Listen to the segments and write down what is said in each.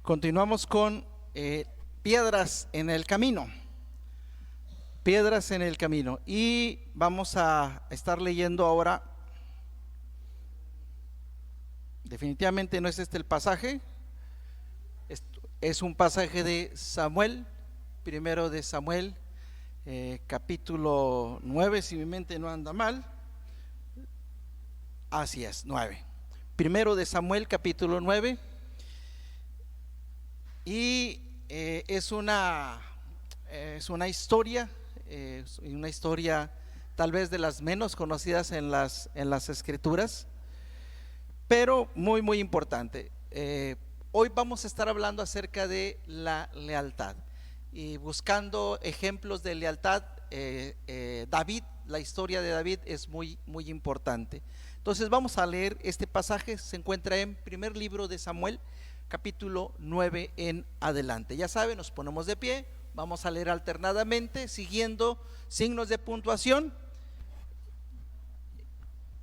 Continuamos con piedras en el camino. Piedras en el camino. Y vamos a estar leyendo ahora. Definitivamente no es este el pasaje. Es un pasaje de Samuel, primero de Samuel, capítulo 9, si mi mente no anda mal. Así es, 9. Primero de Samuel, capítulo 9. Y es una historia, una historia tal vez de las menos conocidas en las escrituras, pero muy muy importante. Hoy vamos a estar hablando acerca de la lealtad y buscando ejemplos de lealtad. David, la historia de David es muy muy importante. Entonces vamos a leer este pasaje. Se encuentra en primer libro de Samuel, capítulo 9 en adelante. Ya saben, nos ponemos de pie, vamos a leer alternadamente, siguiendo signos de puntuación.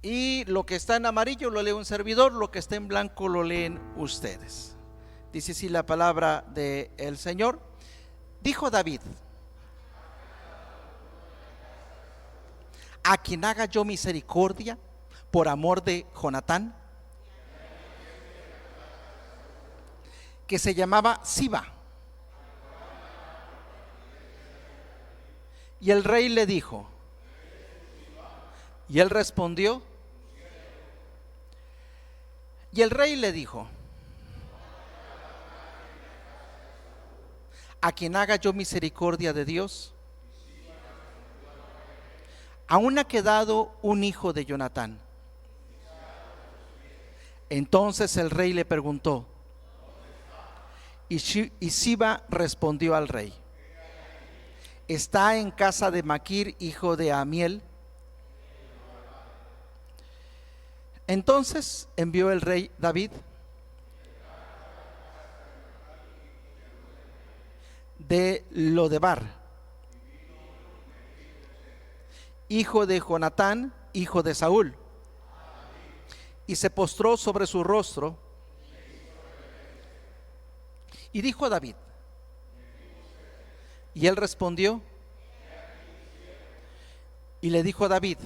Y lo que está en amarillo lo lee un servidor, lo que está en blanco lo leen ustedes. Dice así la palabra del Señor. Dijo David: a quien haga yo misericordia por amor de Jonatán, que se llamaba Siba. Y el rey le dijo, y él respondió, y el rey le dijo: a quien haga yo misericordia de Dios, aún ha quedado un hijo de Jonatán. Entonces el rey le preguntó, y Siba respondió al rey: está en casa de Maquir, hijo de Amiel. Entonces envió el rey David de Lodebar, hijo de Jonatán, hijo de Saúl, y se postró sobre su rostro y dijo a David, y él respondió y le dijo a David: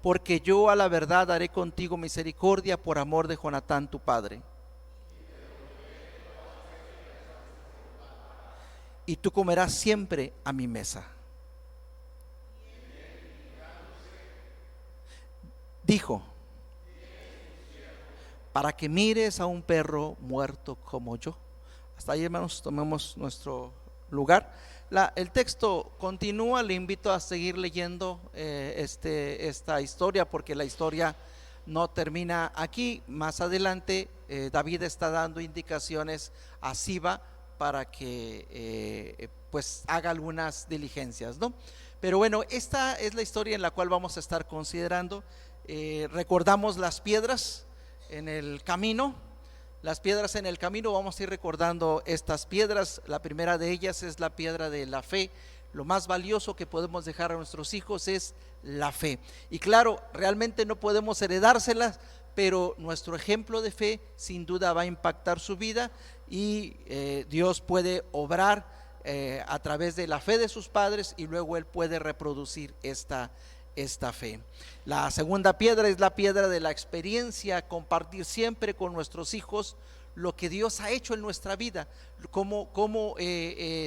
porque yo a la verdad haré contigo misericordia por amor de Jonatán tu padre, y tú comerás siempre a mi mesa. Dijo: para que mires a un perro muerto como yo. Hasta ahí, hermanos, tomemos nuestro lugar. El texto continúa. Le invito a seguir leyendo esta historia, porque la historia no termina aquí. Más adelante David está dando indicaciones a Siba para que pues haga algunas diligencias, ¿no? Pero bueno, esta es la historia en la cual vamos a estar considerando. Recordamos las piedras en el camino. Las piedras en el camino, vamos a ir recordando estas piedras. La primera de ellas es la piedra de la fe. Lo más valioso que podemos dejar a nuestros hijos es la fe. Y claro, realmente no podemos heredárselas, pero nuestro ejemplo de fe sin duda va a impactar su vida, y Dios puede obrar a través de la fe de sus padres, y luego Él puede reproducir esta fe. La segunda piedra es la piedra de la experiencia, compartir siempre con nuestros hijos lo que Dios ha hecho en nuestra vida, cómo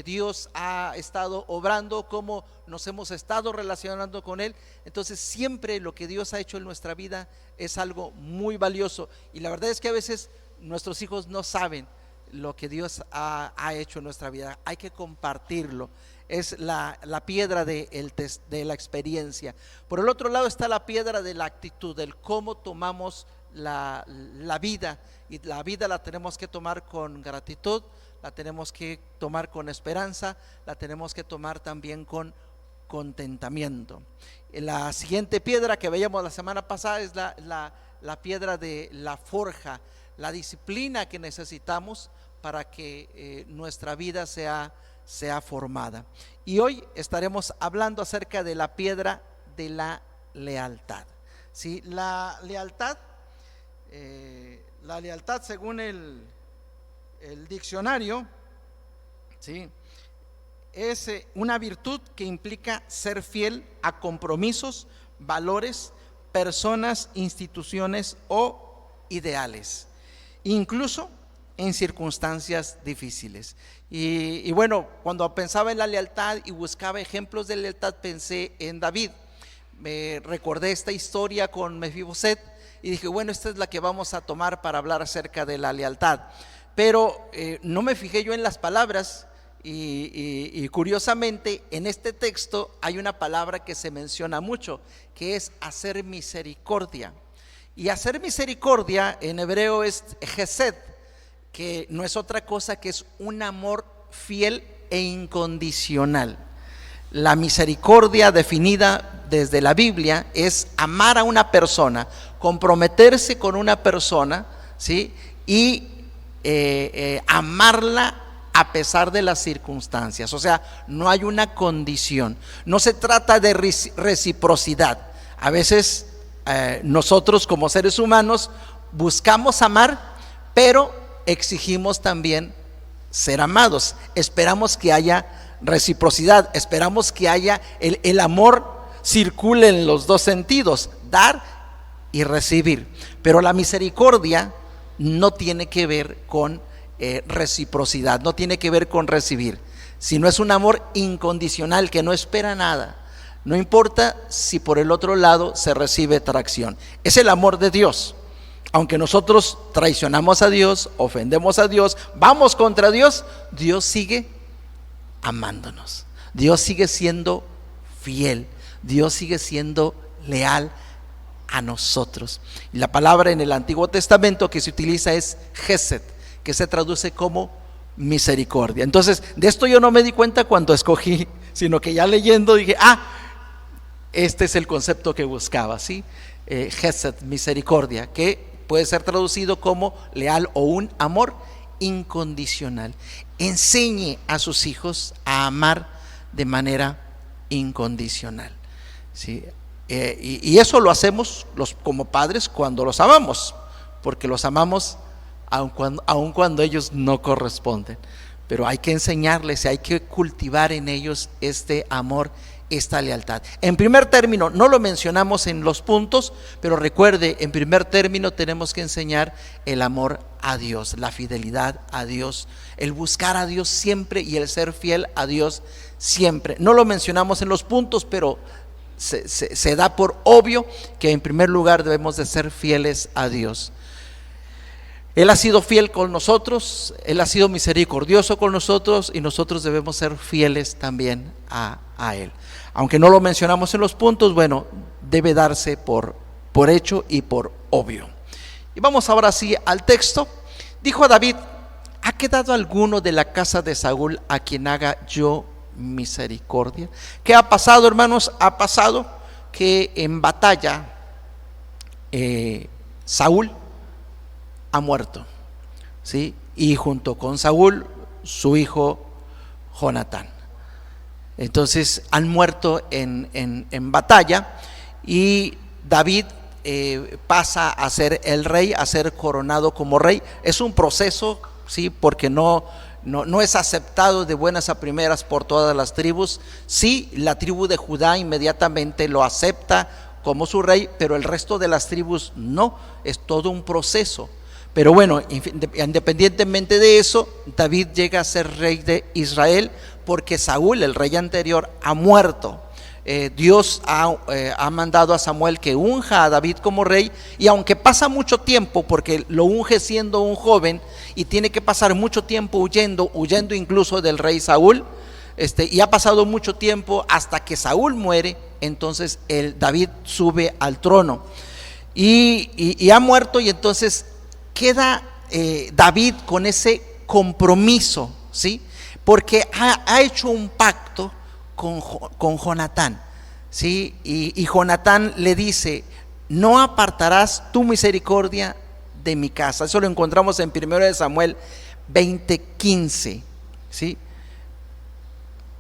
Dios ha estado obrando, cómo nos hemos estado relacionando con Él. Entonces siempre lo que Dios ha hecho en nuestra vida es algo muy valioso, y la verdad es que a veces nuestros hijos no saben lo que Dios ha hecho en nuestra vida. Hay que compartirlo. Es la piedra de la experiencia. Por el otro lado está la piedra de la actitud, del cómo tomamos la vida. Y la vida la tenemos que tomar con gratitud, la tenemos que tomar con esperanza, la tenemos que tomar también con contentamiento. La siguiente piedra que veíamos la semana pasada es la piedra de la forja, la disciplina que necesitamos para que nuestra vida sea formada. Y hoy estaremos hablando acerca de la piedra de la lealtad. ¿Sí? La lealtad según el el diccionario, ¿sí?, es una virtud que implica ser fiel a compromisos, valores, personas, instituciones o ideales, incluso en circunstancias difíciles. Y bueno, cuando pensaba en la lealtad y buscaba ejemplos de lealtad, pensé en David. Me recordé esta historia con Mefiboset y dije, bueno, esta es la que vamos a tomar para hablar acerca de la lealtad. Pero no me fijé yo en las palabras. Y curiosamente en este texto hay una palabra que se menciona mucho, que es hacer misericordia. Y hacer misericordia en hebreo es hesed, que no es otra cosa que es un amor fiel e incondicional. La misericordia definida desde la Biblia es amar a una persona, comprometerse con una persona, ¿sí?, y amarla a pesar de las circunstancias. O sea, no hay una condición, no se trata de reciprocidad. A veces nosotros como seres humanos buscamos amar, pero exigimos también ser amados. Esperamos que haya reciprocidad, esperamos que haya el amor circule en los dos sentidos, dar y recibir. Pero la misericordia no tiene que ver con reciprocidad, no tiene que ver con recibir, sino es un amor incondicional que no espera nada, no importa si por el otro lado se recibe tracción. Es el amor de Dios. Aunque nosotros traicionamos a Dios, ofendemos a Dios, vamos contra Dios, Dios sigue amándonos, Dios sigue siendo fiel, Dios sigue siendo leal a nosotros. Y la palabra en el Antiguo Testamento que se utiliza es hesed, que se traduce como misericordia. Entonces, de esto yo no me di cuenta cuando escogí, sino que ya leyendo dije, este es el concepto que buscaba, ¿sí? Hesed, misericordia, que puede ser traducido como leal o un amor incondicional. Enseñe a sus hijos a amar de manera incondicional, ¿sí? Y eso lo hacemos como padres cuando los amamos, porque los amamos aun cuando ellos no corresponden. Pero hay que enseñarles y hay que cultivar en ellos este amor, esta lealtad. En primer término, no lo mencionamos en los puntos, pero recuerde, en primer término tenemos que enseñar el amor a Dios, la fidelidad a Dios, el buscar a Dios siempre y el ser fiel a Dios siempre. No lo mencionamos en los puntos, pero se da por obvio que en primer lugar debemos de ser fieles a Dios. Él ha sido fiel con nosotros, Él ha sido misericordioso con nosotros y nosotros debemos ser fieles también a Él. Aunque no lo mencionamos en los puntos, bueno, debe darse por hecho y por obvio. Y vamos ahora sí al texto. Dijo a David: ¿ha quedado alguno de la casa de Saúl a quien haga yo misericordia? ¿Qué ha pasado, hermanos? Ha pasado que en batalla Saúl ha muerto, ¿sí? Y junto con Saúl, su hijo Jonatán. Entonces han muerto en batalla y David pasa a ser el rey, a ser coronado como rey. Es un proceso, ¿sí? Porque no es aceptado de buenas a primeras por todas las tribus. Sí, la tribu de Judá inmediatamente lo acepta como su rey, pero el resto de las tribus no. Es todo un proceso. Pero bueno, independientemente de eso, David llega a ser rey de Israel porque Saúl, el rey anterior, ha muerto. Dios ha mandado a Samuel que unja a David como rey, y aunque pasa mucho tiempo, porque lo unge siendo un joven y tiene que pasar mucho tiempo huyendo incluso del rey Saúl, y ha pasado mucho tiempo hasta que Saúl muere, entonces David sube al trono y ha muerto, y entonces queda David con ese compromiso, ¿sí? Porque ha hecho un pacto con Jonatán, ¿sí? Y Jonatán le dice: no apartarás tu misericordia de mi casa. Eso lo encontramos en 1 Samuel 20:15, ¿sí?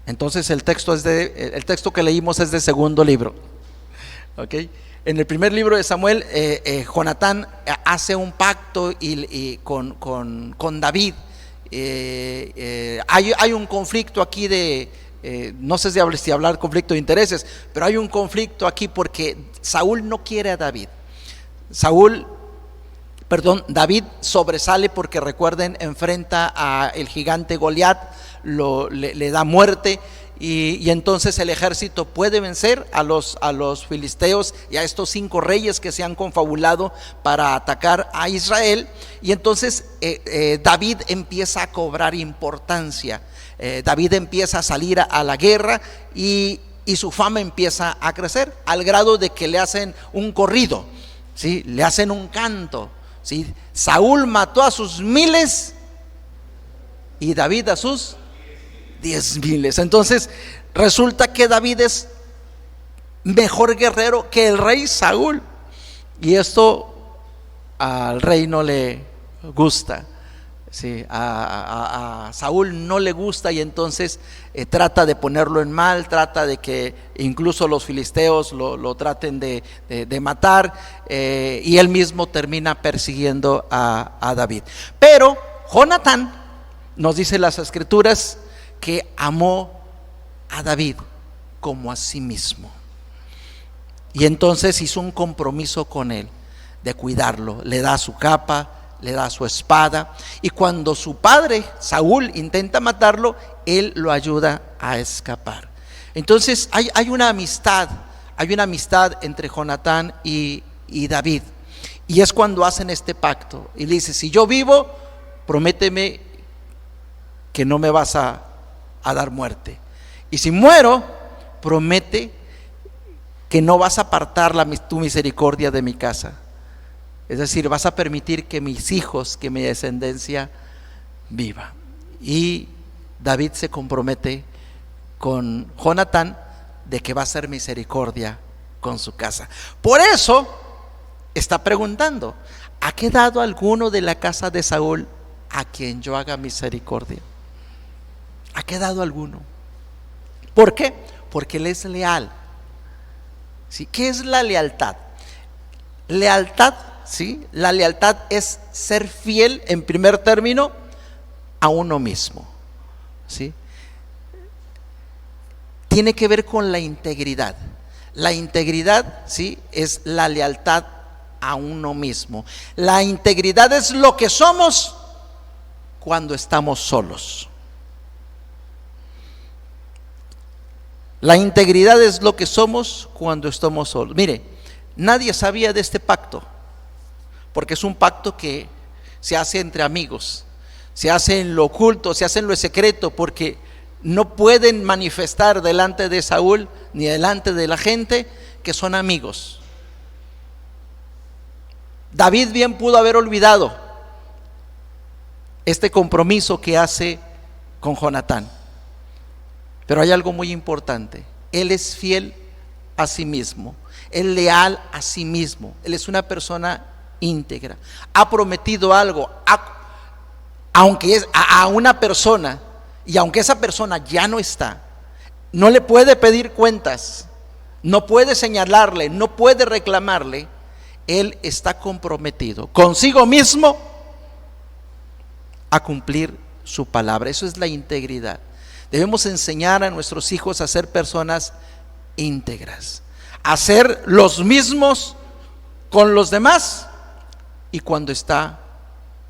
Entonces el texto que leímos es del segundo libro, ¿ok? En el primer libro de Samuel, Jonatán hace un pacto con David, Hay un conflicto aquí de, no sé si hablar conflicto de intereses, pero hay un conflicto aquí porque Saúl no quiere a David. David sobresale porque, recuerden, enfrenta a el gigante Goliat, le da muerte, y entonces el ejército puede vencer a los filisteos y a estos 5 reyes que se han confabulado para atacar a Israel. Y entonces David empieza a cobrar importancia. David empieza a salir a la guerra y su fama empieza a crecer, al grado de que le hacen un corrido, ¿sí? Le hacen un canto, ¿sí? Saúl mató a sus 1000 y David a sus 10,000. Entonces resulta que David es mejor guerrero que el rey Saúl, y esto al rey no le gusta, ¿sí? A Saúl no le gusta, y entonces trata de ponerlo en mal, trata de que incluso los filisteos lo traten de matar, y él mismo termina persiguiendo a David. Pero Jonatán, nos dice las escrituras, que amó a David como a sí mismo, y entonces hizo un compromiso con él de cuidarlo. Le da su capa, le da su espada, y cuando su padre Saúl intenta matarlo, él lo ayuda a escapar. Entonces hay una amistad entre Jonatán y David, y es cuando hacen este pacto, y le dice: si yo vivo, prométeme que no me vas a dar muerte, y si muero, promete que no vas a apartar tu misericordia de mi casa. Es decir, vas a permitir que mis hijos, que mi descendencia viva. Y David se compromete con Jonatán de que va a hacer misericordia con su casa. Por eso está preguntando: ¿ha quedado alguno de la casa de Saúl a quien yo haga misericordia? ¿Ha quedado alguno? ¿Por qué? Porque él es leal. ¿Sí? ¿Qué es la lealtad? Lealtad, ¿sí? La lealtad es ser fiel, en primer término, a uno mismo, ¿sí? Tiene que ver con la integridad. La integridad, ¿sí?, es la lealtad a uno mismo. La integridad es lo que somos cuando estamos solos. La integridad es lo que somos cuando estamos solos. Mire, nadie sabía de este pacto, porque es un pacto que se hace entre amigos, se hace en lo oculto, se hace en lo secreto, porque no pueden manifestar delante de Saúl ni delante de la gente que son amigos. David bien pudo haber olvidado este compromiso que hace con Jonatán, pero hay algo muy importante: él es fiel a sí mismo, él leal a sí mismo, él es una persona íntegra. Ha prometido algo, aunque es a una persona, y aunque esa persona ya no está, no le puede pedir cuentas, no puede señalarle, no puede reclamarle. Él está comprometido consigo mismo a cumplir su palabra. Eso es la integridad. Debemos enseñar a nuestros hijos a ser personas íntegras, a ser los mismos con los demás y cuando está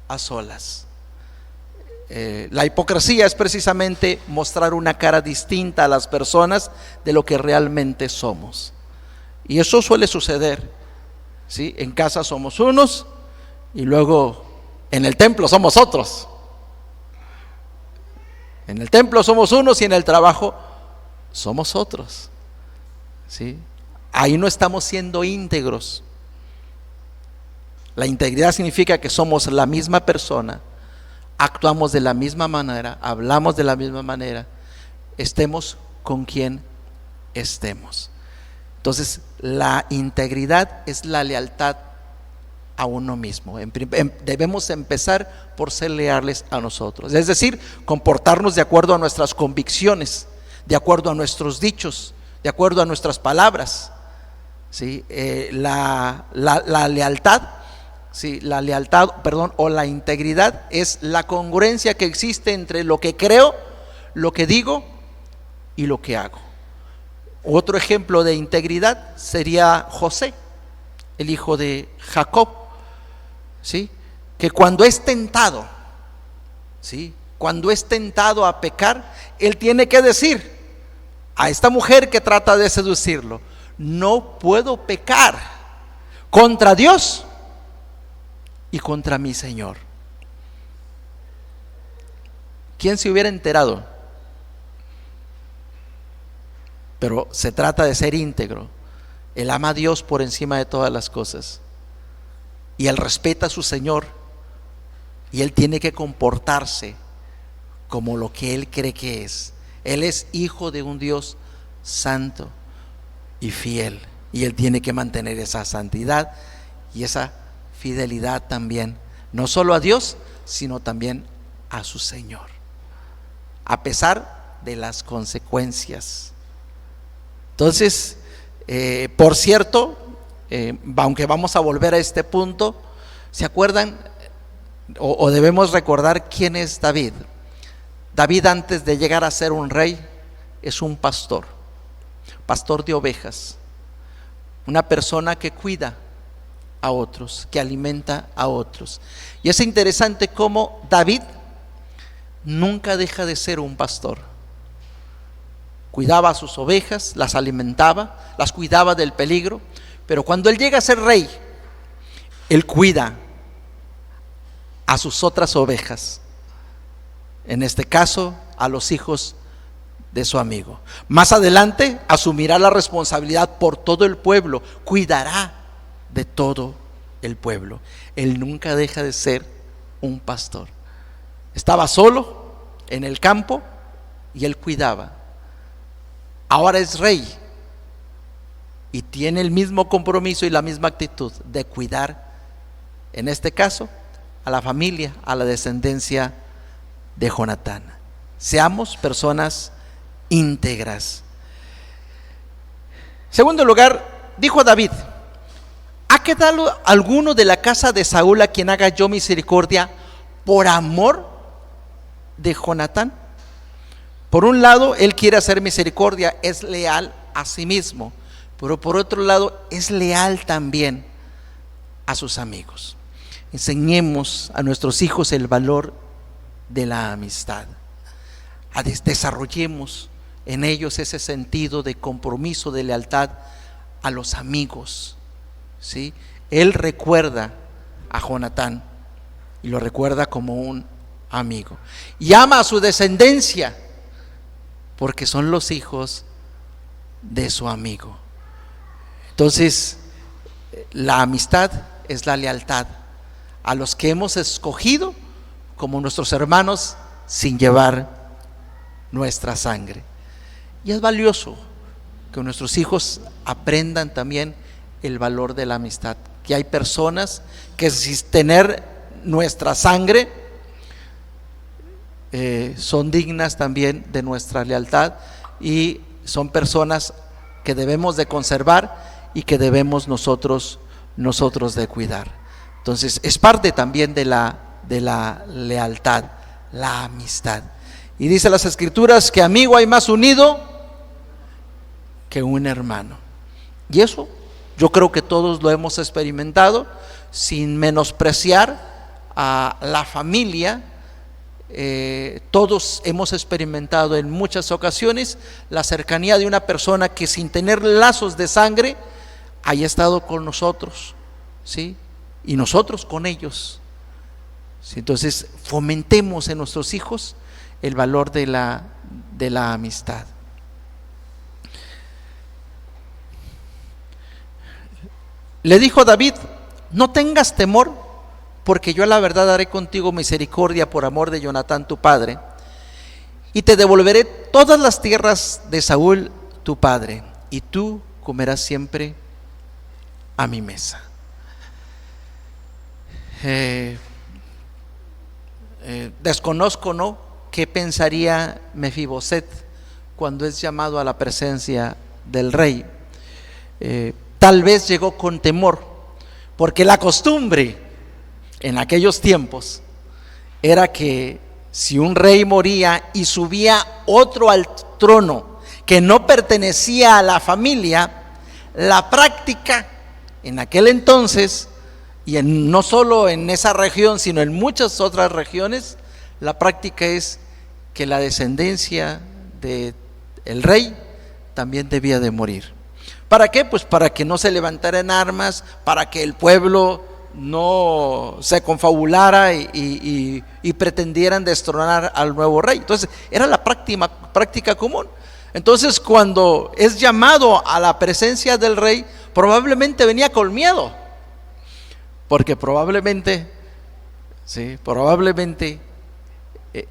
a solas. La hipocresía es precisamente mostrar una cara distinta a las personas de lo que realmente somos, y eso suele suceder, ¿sí? En casa somos unos y luego en el templo somos otros. En el templo somos unos y en el trabajo somos otros, ¿sí? Ahí no estamos siendo íntegros. La integridad significa que somos la misma persona, actuamos de la misma manera, hablamos de la misma manera, estemos con quien estemos. Entonces, la integridad es la lealtad a uno mismo. Debemos empezar por ser leales a nosotros, es decir, comportarnos de acuerdo a nuestras convicciones, de acuerdo a nuestros dichos, de acuerdo a nuestras palabras, ¿sí? La lealtad, Sí, la lealtad, perdón, o la integridad es la congruencia que existe entre lo que creo, lo que digo y lo que hago. Otro ejemplo de integridad sería José, el hijo de Jacob, ¿sí? Que cuando es tentado, ¿sí? Cuando es tentado a pecar, él tiene que decir a esta mujer que trata de seducirlo: no puedo pecar contra Dios y contra mi Señor. ¿Quién se hubiera enterado? Pero se trata de ser íntegro. Él ama a Dios por encima de todas las cosas y él respeta a su Señor, y él tiene que comportarse como lo que él cree que es. Él es hijo de un Dios santo y fiel, y él tiene que mantener esa santidad y esa fidelidad también, no solo a Dios, sino también a su Señor, a pesar de las consecuencias. Entonces, por cierto, aunque vamos a volver a este punto, ¿se acuerdan? O debemos recordar quién es David. David, antes de llegar a ser un rey, es un pastor de ovejas, una persona que cuida a otros, que alimenta a otros. Y es interesante cómo David nunca deja de ser un pastor. Cuidaba a sus ovejas, las alimentaba, las cuidaba del peligro, pero cuando él llega a ser rey, él cuida a sus otras ovejas, en este caso a los hijos de su amigo. Más adelante asumirá la responsabilidad por todo el pueblo, cuidará de todo el pueblo. Él nunca deja de ser un pastor. Estaba solo en el campo y él cuidaba. Ahora es rey y tiene el mismo compromiso y la misma actitud de cuidar, en este caso, a la familia, a la descendencia de Jonatán. Seamos personas íntegras. Segundo lugar, dijo David: ¿ha quedado alguno de la casa de Saúl a quien haga yo misericordia por amor de Jonatán? Por un lado, él quiere hacer misericordia, es leal a sí mismo, pero por otro lado es leal también a sus amigos. Enseñemos a nuestros hijos el valor de la amistad. Desarrollemos en ellos ese sentido de compromiso, de lealtad a los amigos, ¿sí? Él recuerda a Jonatán y lo recuerda como un amigo, y ama a su descendencia porque son los hijos de su amigo. Entonces, la amistad es la lealtad a los que hemos escogido como nuestros hermanos sin llevar nuestra sangre. Y es valioso que nuestros hijos aprendan también el valor de la amistad, que hay personas que sin tener nuestra sangre son dignas también de nuestra lealtad, y son personas que debemos de conservar y que debemos nosotros de cuidar. Entonces es parte también de la lealtad, la amistad. Y dice las Escrituras que amigo hay más unido que un hermano. Y eso yo creo que todos lo hemos experimentado, sin menospreciar a la familia. Todos hemos experimentado en muchas ocasiones la cercanía de una persona que sin tener lazos de sangre haya estado con nosotros, ¿sí? Y nosotros con ellos, ¿sí? Entonces fomentemos en nuestros hijos el valor de la amistad. Le dijo David: no tengas temor, porque yo a la verdad haré contigo misericordia por amor de Jonatán tu padre, y te devolveré todas las tierras de Saúl tu padre, y tú comerás siempre a mi mesa. Desconozco, ¿no?, qué pensaría Mefiboset cuando es llamado a la presencia del rey. Tal vez llegó con temor, porque la costumbre en aquellos tiempos era que si un rey moría y subía otro al trono que no pertenecía a la familia, la práctica en aquel entonces, y no solo en esa región, sino en muchas otras regiones, la práctica es que la descendencia del rey también debía de morir. ¿Para qué? Pues para que no se levantaran armas, para que el pueblo no se confabulara y pretendieran destronar al nuevo rey. Entonces era la práctica común. Entonces cuando es llamado a la presencia del rey, probablemente venía con miedo, porque probablemente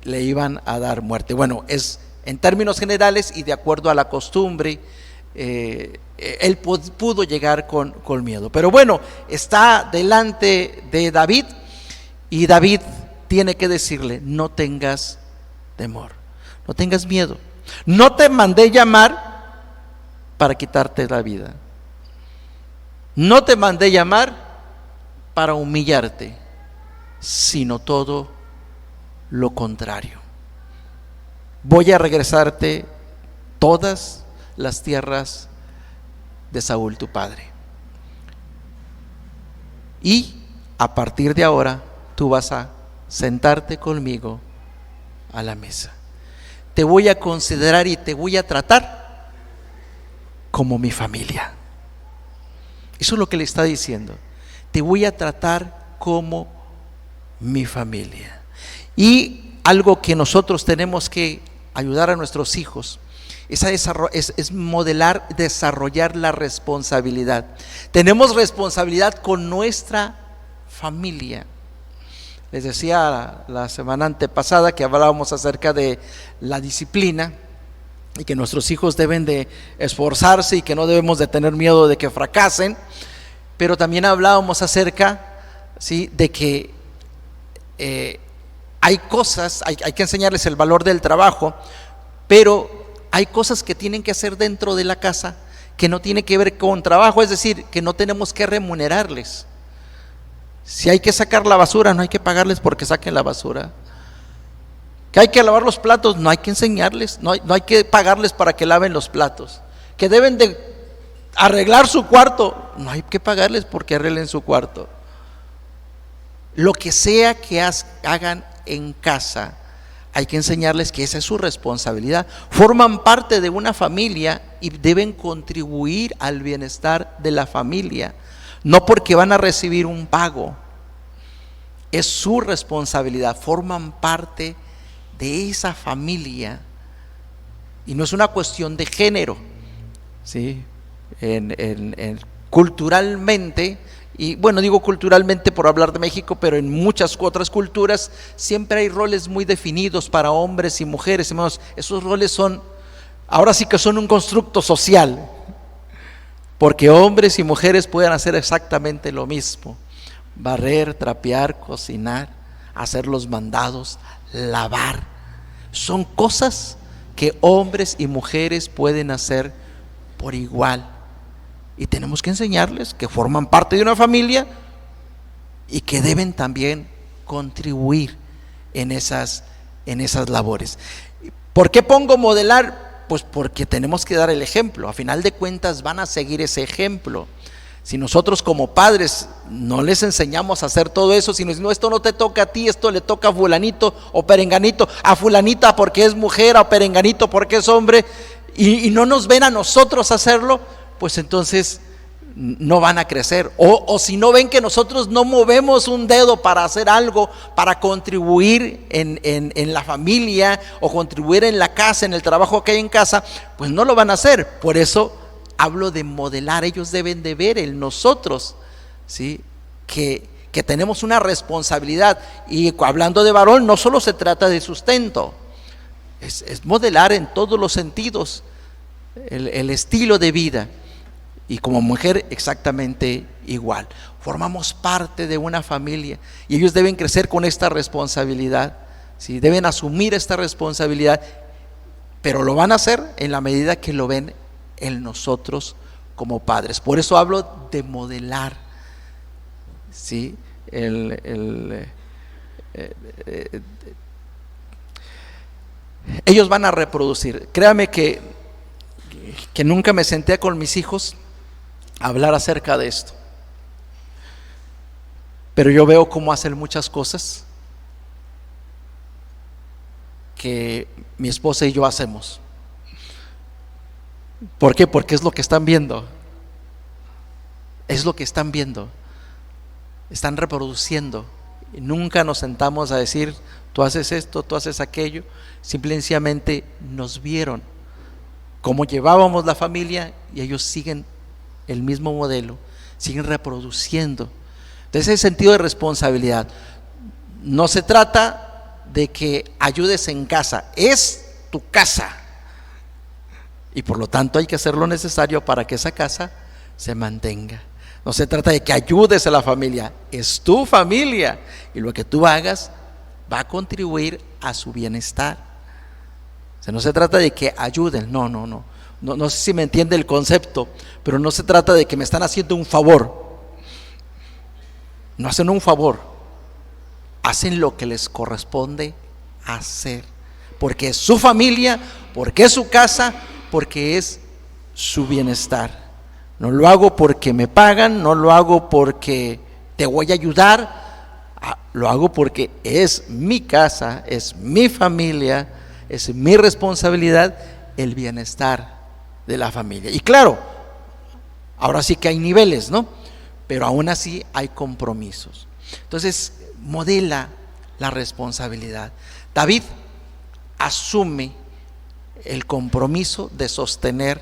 le iban a dar muerte. Bueno, es en términos generales y de acuerdo a la costumbre, él pudo llegar con miedo. Pero bueno, está delante de David y David tiene que decirle: no tengas temor, no tengas miedo, no te mandé llamar para quitarte la vida, no te mandé llamar para humillarte, sino todo lo contrario. Voy a regresarte todas las tierras de Saúl tu padre, y a partir de ahora tú vas a sentarte conmigo a la mesa. Te voy a considerar y te voy a tratar como mi familia. Eso es lo que le está diciendo: te voy a tratar como mi familia. Y algo que nosotros tenemos que ayudar a nuestros hijos es modelar, desarrollar la responsabilidad. Tenemos responsabilidad con nuestra familia. Les decía la semana antepasada que hablábamos acerca de la disciplina y que nuestros hijos deben de esforzarse y que no debemos de tener miedo de que fracasen. Pero también hablábamos acerca, ¿sí?, de que hay cosas, hay que enseñarles el valor del trabajo, pero hay cosas que tienen que hacer dentro de la casa que no tiene que ver con trabajo, es decir, que no tenemos que remunerarles. Si hay que sacar la basura, no hay que pagarles porque saquen la basura. Que hay que lavar los platos, no hay que enseñarles, no hay que pagarles para que laven los platos. Que deben de arreglar su cuarto, no hay que pagarles porque arreglen su cuarto. Lo que sea que hagan en casa, hay que enseñarles que esa es su responsabilidad. Forman parte de una familia y deben contribuir al bienestar de la familia, no porque van a recibir un pago. Es su responsabilidad, forman parte de esa familia. Y no es una cuestión de género, ¿sí? Culturalmente, y bueno, digo culturalmente por hablar de México, pero en muchas otras culturas siempre hay roles muy definidos para hombres y mujeres. Hermanos, esos roles ahora sí que son un constructo social, porque hombres y mujeres pueden hacer exactamente lo mismo: barrer, trapear, cocinar, hacer los mandados, lavar. Son cosas que hombres y mujeres pueden hacer por igual. Y tenemos que enseñarles que forman parte de una familia y que deben también contribuir en esas labores. ¿Por qué pongo modelar? Pues porque tenemos que dar el ejemplo. A final de cuentas van a seguir ese ejemplo. Si nosotros como padres no les enseñamos a hacer todo eso, si nos no, esto no te toca a ti, esto le toca a fulanito o perenganito, a fulanita porque es mujer, a perenganito porque es hombre, y no nos ven a nosotros hacerlo, pues entonces no van a crecer. O si no ven que nosotros no movemos un dedo para hacer algo, para contribuir en la familia o contribuir en la casa, en el trabajo que hay en casa, pues no lo van a hacer. Por eso hablo de modelar. Ellos deben de ver en nosotros, ¿sí?, que tenemos una responsabilidad. Y hablando de varón, no solo se trata de sustento, es modelar en todos los sentidos el estilo de vida. Y como mujer exactamente igual. Formamos parte de una familia y ellos deben crecer con esta responsabilidad, ¿sí? Deben asumir esta responsabilidad, pero lo van a hacer en la medida que lo ven en nosotros como padres. Por eso hablo de modelar, ¿sí? ellos van a reproducir. Créame que nunca me senté con mis hijos a hablar acerca de esto, pero yo veo cómo hacen muchas cosas que mi esposa y yo hacemos. ¿Por qué? Porque es lo que están viendo. Es lo que están viendo. Están reproduciendo. Y nunca nos sentamos a decir, tú haces esto, tú haces aquello. Simplemente nos vieron cómo llevábamos la familia y ellos siguen el mismo modelo, siguen reproduciendo. Entonces, ese sentido de responsabilidad. No se trata de que ayudes en casa, es tu casa. Y por lo tanto hay que hacer lo necesario para que esa casa se mantenga. No se trata de que ayudes a la familia, es tu familia. Y lo que tú hagas va a contribuir a su bienestar. O sea, no se trata de que ayuden, no sé si me entiende el concepto, pero no se trata de que me están haciendo un favor. No hacen un favor, hacen lo que les corresponde hacer, porque es su familia, porque es su casa, porque es su bienestar. No lo hago porque me pagan, no lo hago porque te voy a ayudar, lo hago porque es mi casa, es mi familia, es mi responsabilidad el bienestar de la familia. Y claro, ahora sí que hay niveles, ¿no? Pero aún así hay compromisos. Entonces, modela la responsabilidad. David asume el compromiso de sostener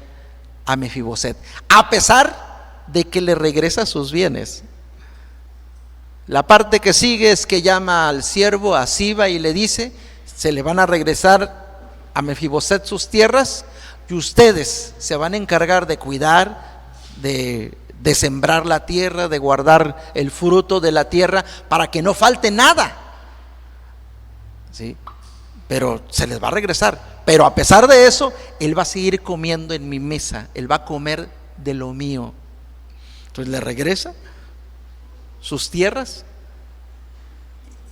a Mefiboset, a pesar de que le regresa sus bienes. La parte que sigue es que llama al siervo, a Siba, y le dice: se le van a regresar a Mefiboset sus tierras, y ustedes se van a encargar de cuidar, de sembrar la tierra, de guardar el fruto de la tierra, para que no falte nada. ¿Sí? Pero se les va a regresar. Pero a pesar de eso, él va a seguir comiendo en mi mesa, él va a comer de lo mío. Entonces le regresa sus tierras,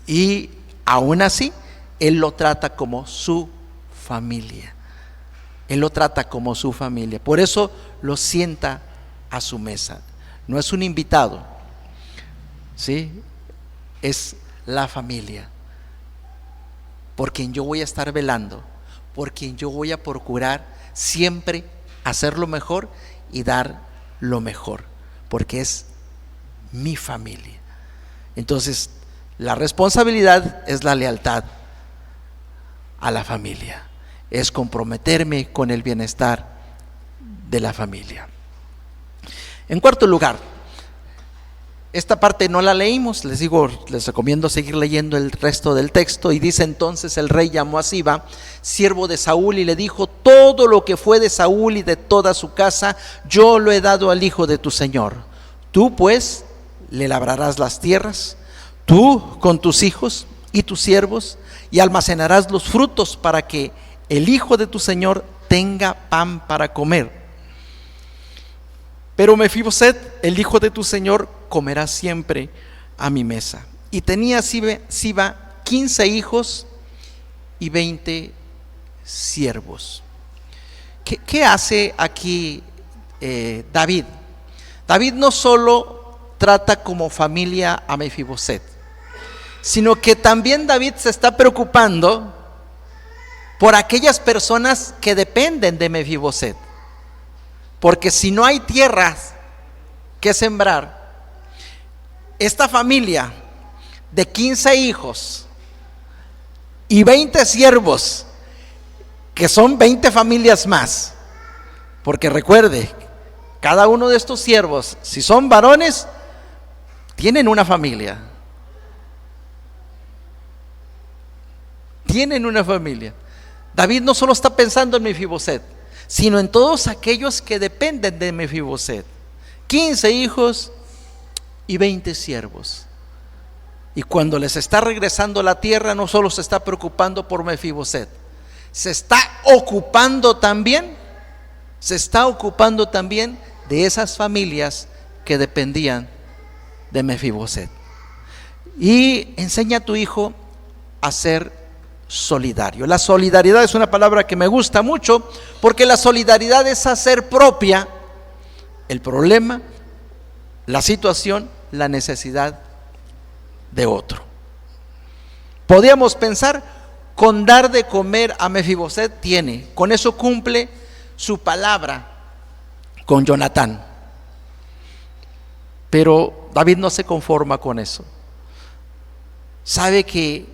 y aún así él lo trata como su familia. Él lo trata como su familia. Por eso lo sienta a su mesa. No es un invitado, ¿sí? Es la familia por quien yo voy a estar velando, por quien yo voy a procurar siempre hacer lo mejor y dar lo mejor, porque es mi familia. Entonces, la responsabilidad es la lealtad a la familia, es comprometerme con el bienestar de la familia. En cuarto lugar, esta parte no la leímos, les recomiendo seguir leyendo el resto del texto. Y dice: entonces el rey llamó a Siba, siervo de Saúl, y le dijo: todo lo que fue de Saúl y de toda su casa, yo lo he dado al hijo de tu señor. Tú pues le labrarás las tierras, tú con tus hijos y tus siervos, y almacenarás los frutos para que el hijo de tu señor tenga pan para comer. Pero Mefiboset, el hijo de tu señor, comerá siempre a mi mesa. Y tenía Siba 15 hijos y 20 siervos. ¿Qué hace aquí David? David no solo trata como familia a Mefiboset, sino que también David se está preocupando por aquellas personas que dependen de Mefiboset. Porque si no hay tierras que sembrar, esta familia de 15 hijos y 20 siervos, que son 20 familias más, porque recuerde, cada uno de estos siervos, si son varones, tienen una familia. Tienen una familia. David no solo está pensando en Mefiboset, sino en todos aquellos que dependen de Mefiboset. 15 hijos y 20 siervos. Y cuando les está regresando la tierra, no solo se está preocupando por Mefiboset, se está ocupando también de esas familias que dependían de Mefiboset. y enseña a tu hijo a ser solidario. La solidaridad es una palabra que me gusta mucho, porque la solidaridad es hacer propia el problema, la situación, la necesidad de otro. Podríamos pensar, con dar de comer a Mefiboset tiene, con eso cumple su palabra con Jonatán. Pero David no se conforma con eso. Sabe que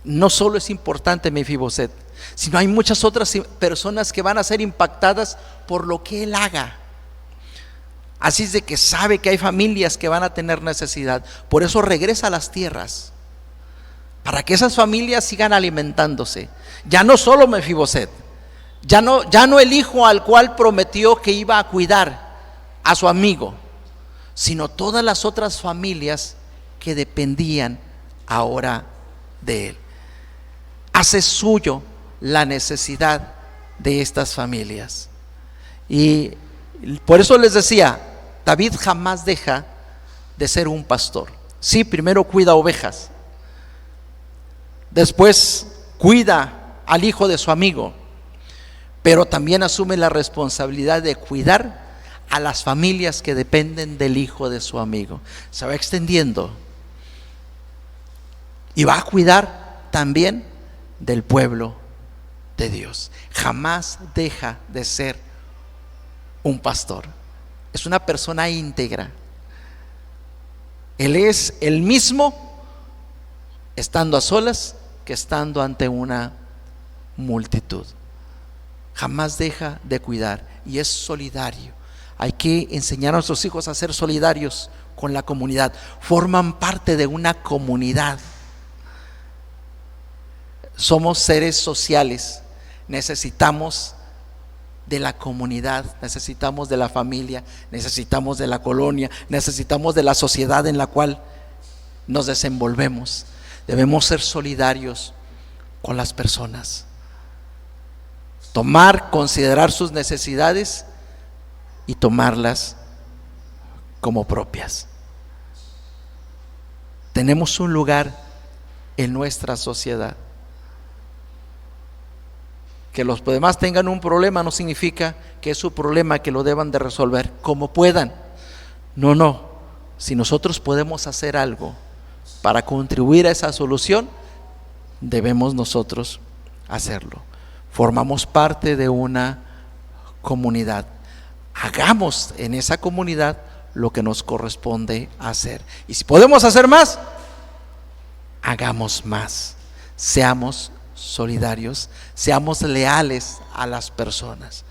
no solo es importante Mefiboset, sino hay muchas otras personas que van a ser impactadas por lo que él haga. Así es de que sabe que hay familias que van a tener necesidad. Por eso regresa a las tierras, para que esas familias sigan alimentándose. Ya no solo Mefiboset, ya no el hijo al cual prometió que iba a cuidar a su amigo, sino todas las otras familias que dependían ahora de él. Hace suyo la necesidad de estas familias. Y por eso les decía, David jamás deja de ser un pastor. Sí, primero cuida ovejas, después cuida al hijo de su amigo, pero también asume la responsabilidad de cuidar a las familias que dependen del hijo de su amigo. Se va extendiendo y va a cuidar también del pueblo de Dios. Jamás deja de ser un pastor. Es una persona íntegra. Él es el mismo estando a solas que estando ante una multitud. Jamás deja de cuidar y es solidario. Hay que enseñar a nuestros hijos a ser solidarios con la comunidad. Forman parte de una comunidad. Somos seres sociales. Necesitamos de la comunidad, necesitamos de la familia, necesitamos de la colonia, necesitamos de la sociedad en la cual nos desenvolvemos. Debemos ser solidarios con las personas. Considerar sus necesidades y tomarlas como propias. Tenemos un lugar en nuestra sociedad. Que los demás tengan un problema no significa que es su problema, que lo deban de resolver como puedan. No. Si nosotros podemos hacer algo para contribuir a esa solución, debemos nosotros hacerlo. Formamos parte de una comunidad. Hagamos en esa comunidad lo que nos corresponde hacer. Y si podemos hacer más, hagamos más. Seamos solidarios, seamos leales a las personas.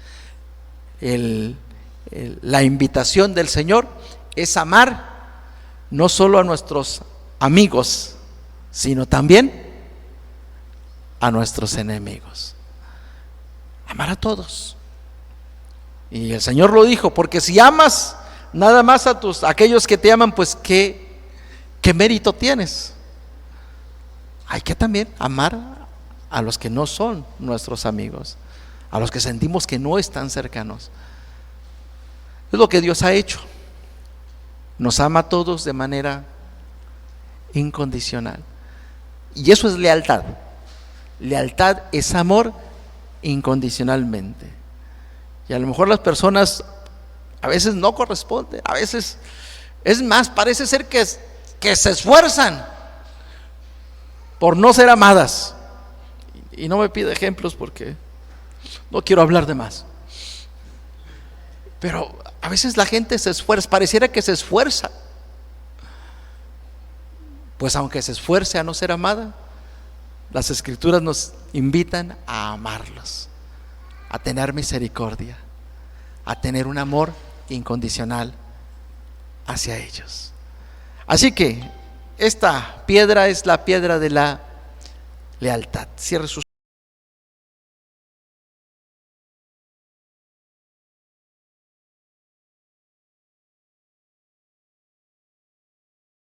La invitación del Señor es amar no solo a nuestros amigos, sino también a nuestros enemigos. Amar a todos. Y el Señor lo dijo, porque si amas nada más a aquellos que te aman, pues ¿qué mérito tienes? Hay que también amar a los que no son nuestros amigos, a los que sentimos que no están cercanos. Es lo que Dios ha hecho. Nos ama a todos de manera incondicional. Y eso es lealtad. Lealtad es amor incondicionalmente. Y a lo mejor las personas a veces no corresponden, a veces, es más, parece ser que se esfuerzan por no ser amadas. Y no me pide ejemplos porque no quiero hablar de más. Pero a veces la gente se esfuerza, pareciera que se esfuerza. Pues aunque se esfuerce a no ser amada, las Escrituras nos invitan a amarlos, a tener misericordia, a tener un amor incondicional hacia ellos. Así que esta piedra es la piedra de la lealtad. Cierre sus